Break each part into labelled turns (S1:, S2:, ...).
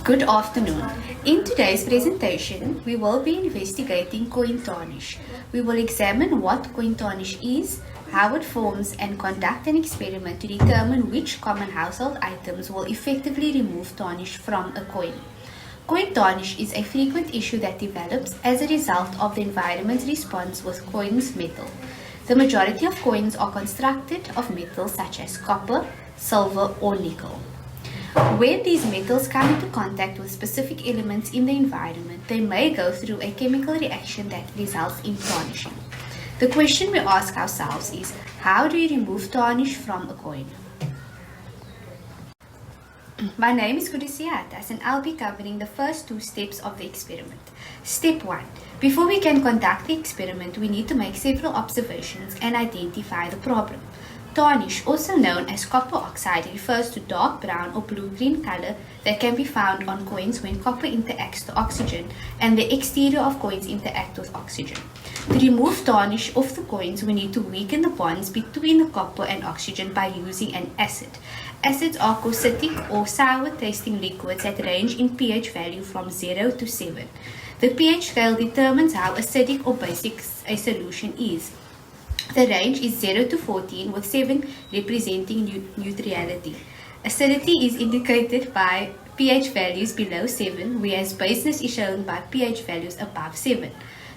S1: Good afternoon. In today's presentation, we will be investigating coin tarnish. We will examine what coin tarnish is, how it forms, and conduct an experiment to determine which common household items will effectively remove tarnish from a coin. Coin tarnish is a frequent issue that develops as a result of the environment's response with coins' metal. The majority of coins are constructed of metals such as copper, silver, or nickel. When these metals come into contact with specific elements in the environment, they may go through a chemical reaction that results in tarnishing. The question we ask ourselves is, how do you remove tarnish from a coin? My name is Kudisiatas and I'll be covering the first two steps of the experiment. Step 1. Before we can conduct the experiment, we need to make several observations and identify the problem. Tarnish, also known as copper oxide, refers to dark brown or blue-green color that can be found on coins when copper interacts to oxygen and the exterior of coins interact with oxygen. To remove tarnish off the coins, we need to weaken the bonds between the copper and oxygen by using an acid. Acids are caustic or sour-tasting liquids that range in pH value from 0 to 7. The pH scale determines how acidic or basic a solution is. The range is 0 to 14, with 7 representing neutrality. Acidity is indicated by pH values below 7, whereas baseness is shown by pH values above 7.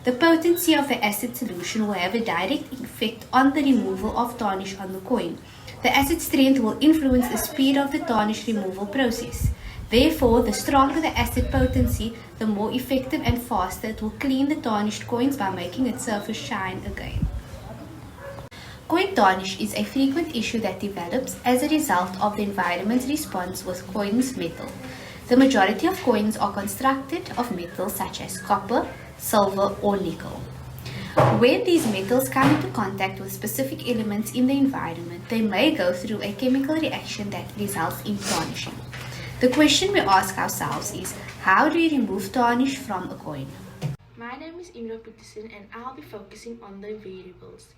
S1: The potency of the acid solution will have a direct effect on the removal of tarnish on the coin. The acid strength will influence the speed of the tarnish removal process. Therefore, the stronger the acid potency, the more effective and faster it will clean the tarnished coins by making its surface shine again. Coin tarnish is a frequent issue that develops as a result of the environment's response with coins' metal. The majority of coins are constructed of metals such as copper, silver, or nickel. When these metals come into contact with specific elements in the environment, they may go through a chemical reaction that results in tarnishing. The question we ask ourselves is, how do you remove tarnish from a coin?
S2: My name is Imra Peterson and I'll be focusing on the variables.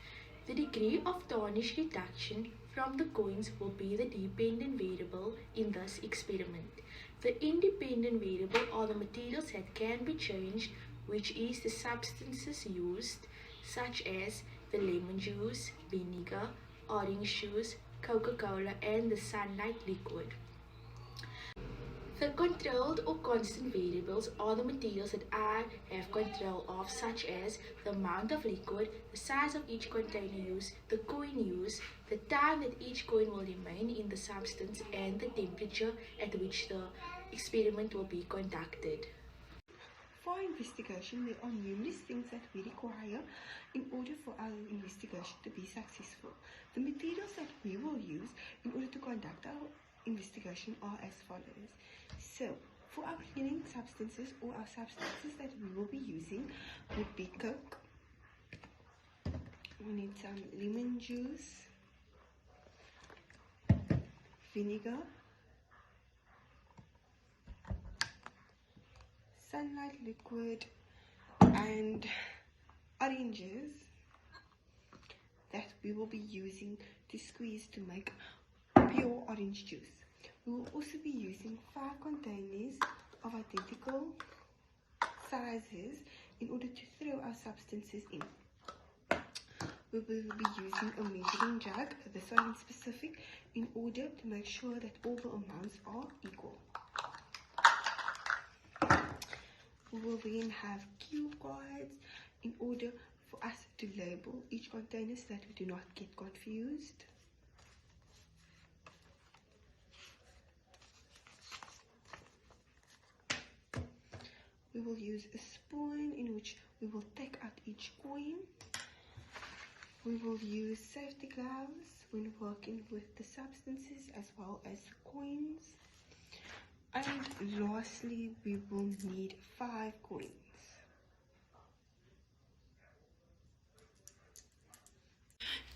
S2: The degree of tarnish reduction from the coins will be the dependent variable in this experiment. The independent variable are the materials that can be changed, which is the substances used, such as the lemon juice, vinegar, orange juice, Coca-Cola, and the sunlight liquid. The controlled or constant variables are the materials that I have control of, such as the amount of liquid, the size of each container used, the coin used, the time that each coin will remain in the substance, and the temperature at which the experiment will be conducted.
S3: For our investigation, there are numerous things that we require in order for our investigation to be successful. The materials that we will use in order to conduct our investigation are as follows. So, for our cleaning substances or our substances that we will be using would be Coke. We need some lemon juice, vinegar, sunlight liquid, and oranges that we will be using to squeeze to make pure orange juice. We will also be using 5 containers of identical sizes in order to throw our substances in. We will be using a measuring jug, this one in specific, in order to make sure that all the amounts are equal. We will then have cue cards in order for us to label each container so that we do not get confused. We will use a spoon in which we will take out each coin. We will use safety gloves when working with the substances as well as coins. And lastly, we will need 5 coins.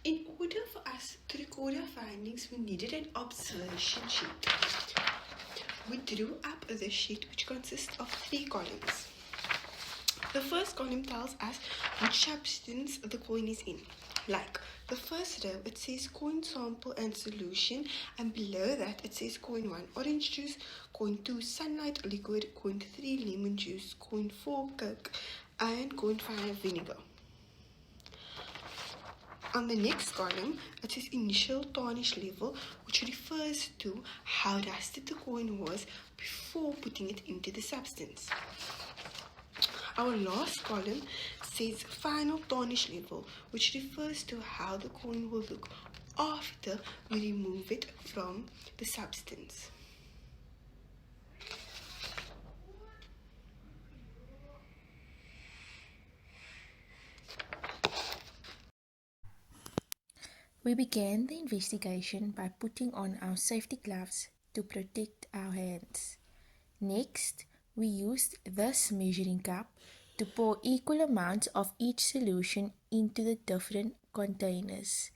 S3: In order for us to record our findings, we needed an observation sheet. We drew up the sheet which consists of 3 columns. The first column tells us which substance the coin is in. Like the first row, it says coin sample and solution, and below that it says coin 1 orange juice, coin 2 sunlight liquid, coin 3 lemon juice, coin 4 coke, and coin 5 vinegar. On the next column, it says initial tarnish level, which refers to how rusted the coin was before putting it into the substance. Our last column says final tarnish level, which refers to how the coin will look after we remove it from the substance.
S2: We began the investigation by putting on our safety gloves to protect our hands. Next, we used this measuring cup to pour equal amounts of each solution into the different containers.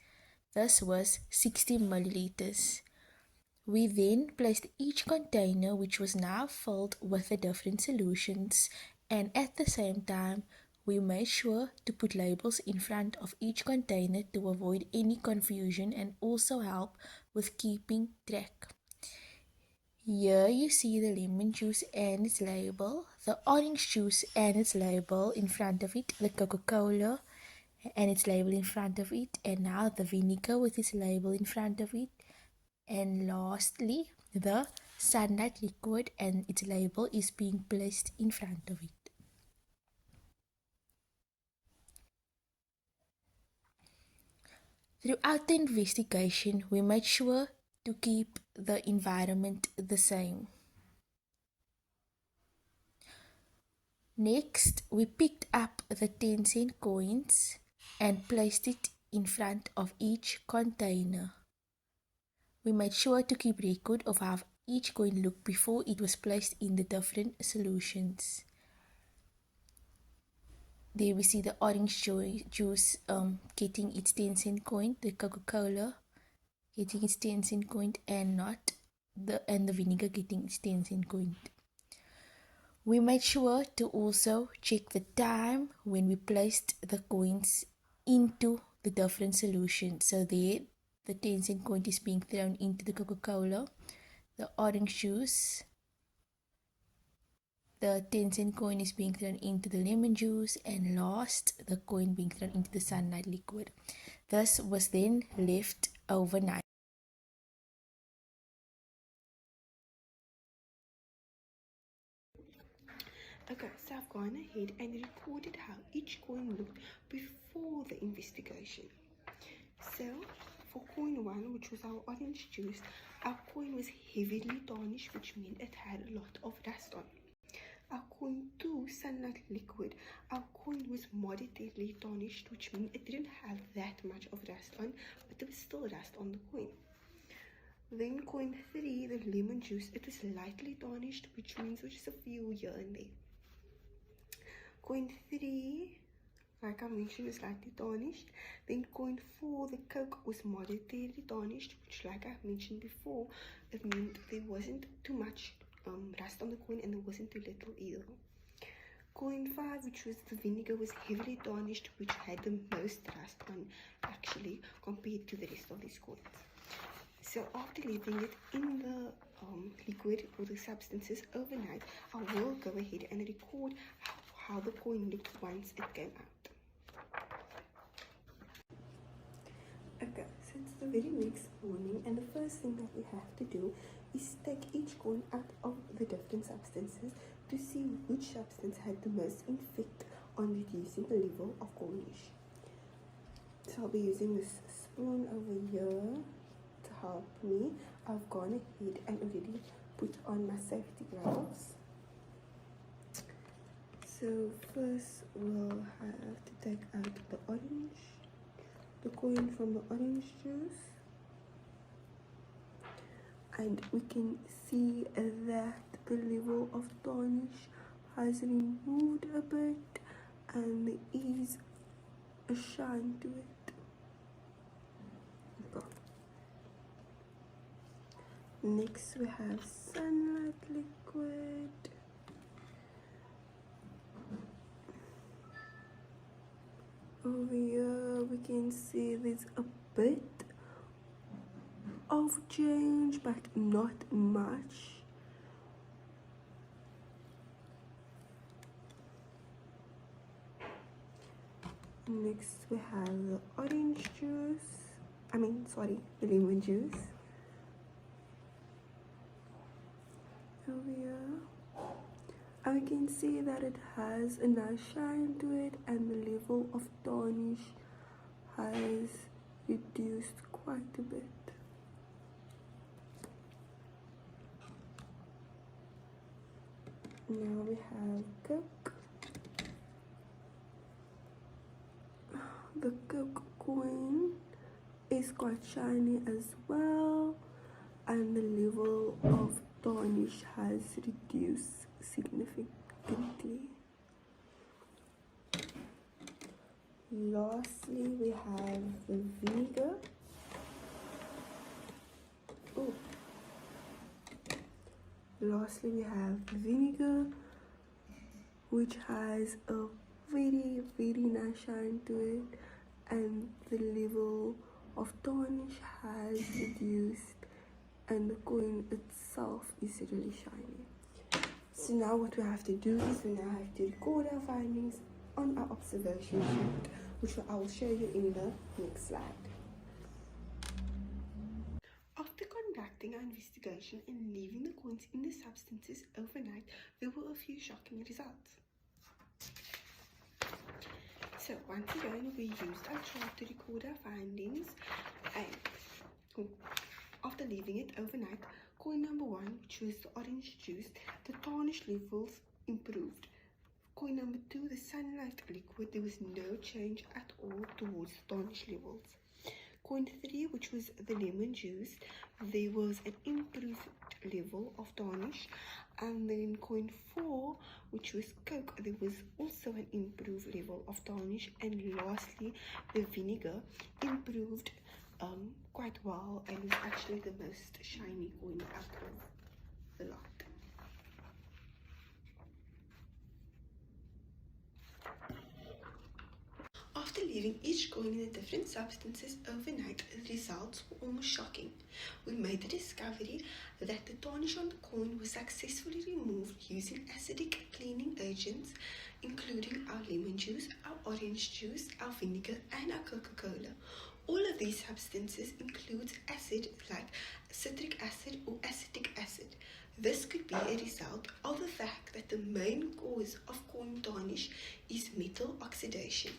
S2: This was 60 milliliters. We then placed each container, which was now filled with the different solutions, and at the same time, we made sure to put labels in front of each container to avoid any confusion and also help with keeping track. Here you see the lemon juice and its label, the orange juice and its label in front of it, the Coca-Cola and its label in front of it, and now the vinegar with its label in front of it, and lastly the sunlight liquid and its label is being placed in front of it. Throughout the investigation, we made sure to keep the environment the same. Next, we picked up the 10-cent coins and placed it in front of each container. We made sure to keep record of how each coin looked before it was placed in the different solutions. There we see the orange juice getting its 10-cent coin, the Coca-Cola getting its 10-cent coin, and the vinegar getting its 10-cent coin. We made sure to also check the time when we placed the coins into the different solutions. So there, the 10-cent coin is being thrown into the Coca-Cola, the orange juice, the 10-cent coin is being thrown into the lemon juice, and last, the coin being thrown into the sunlight liquid. This was then left overnight.
S3: Okay, so I've gone ahead and recorded how each coin looked before the investigation. So, for coin 1, which was our orange juice, our coin was heavily tarnished, which meant it had a lot of dust on. Our coin 2, sunlight liquid, our coin was moderately tarnished, which means it didn't have that much of dust on, but there was still dust on the coin. Then coin 3, the lemon juice, it was lightly tarnished, which means there was just a few here and there. Coin 3, like I mentioned, was slightly tarnished. Then coin 4, the Coke, was moderately tarnished, which, like I mentioned before, it meant there wasn't too much rust on the coin and there wasn't too little either. Coin 5, which was the vinegar, was heavily tarnished, which had the most rust on actually compared to the rest of these coins. So after leaving it in the liquid or the substances overnight, I will go ahead and record how the coin looked once it came out. Okay, so it's the very next morning, and the first thing that we have to do is take each coin out of the different substances to see which substance had the most effect on reducing the level of tarnish. So I'll be using this spoon over here to help me. I've gone ahead and already put on my safety gloves. So first we'll have to take out the coin from the orange juice, and we can see that the level of tarnish has removed a bit and there is a shine to it. Okay. Next we have sunlight liquid. Over here we can see there's a bit of change, but not much. Next we have the orange juice. The lemon juice. Over here. I can see that it has a nice shine to it, and the level of tarnish has reduced quite a bit. Now we have Coke. The Coke coin is quite shiny as well, and the level of tarnish has reduced significantly. Lastly, we have the vinegar. Lastly, we have vinegar, which has a very, very nice shine to it, and the level of tarnish has reduced, and the coin itself is really shiny. So now what we have to do is we now have to record our findings on our observation sheet, which I will show you in the next slide. After conducting our investigation and leaving the coins in the substances overnight, there were a few shocking results. So once again, we used our chart to record our findings, and after leaving it overnight, coin number 1, which was the orange juice, the tarnish levels improved. Coin number 2, the sunlight liquid, there was no change at all towards the tarnish levels. Coin 3, which was the lemon juice, there was an improved level of tarnish. And then coin 4, which was Coke, there was also an improved level of tarnish. And lastly, the vinegar improved quite well, and was actually the most shiny coin out of the lot. After leaving each coin in the different substances overnight, the results were almost shocking. We made the discovery that the tarnish on the coin was successfully removed using acidic cleaning agents, including our lemon juice, our orange juice, our vinegar, and our Coca-Cola. All of these substances include acid like citric acid or acetic acid. This could be a result of the fact that the main cause of coin tarnish is metal oxidation.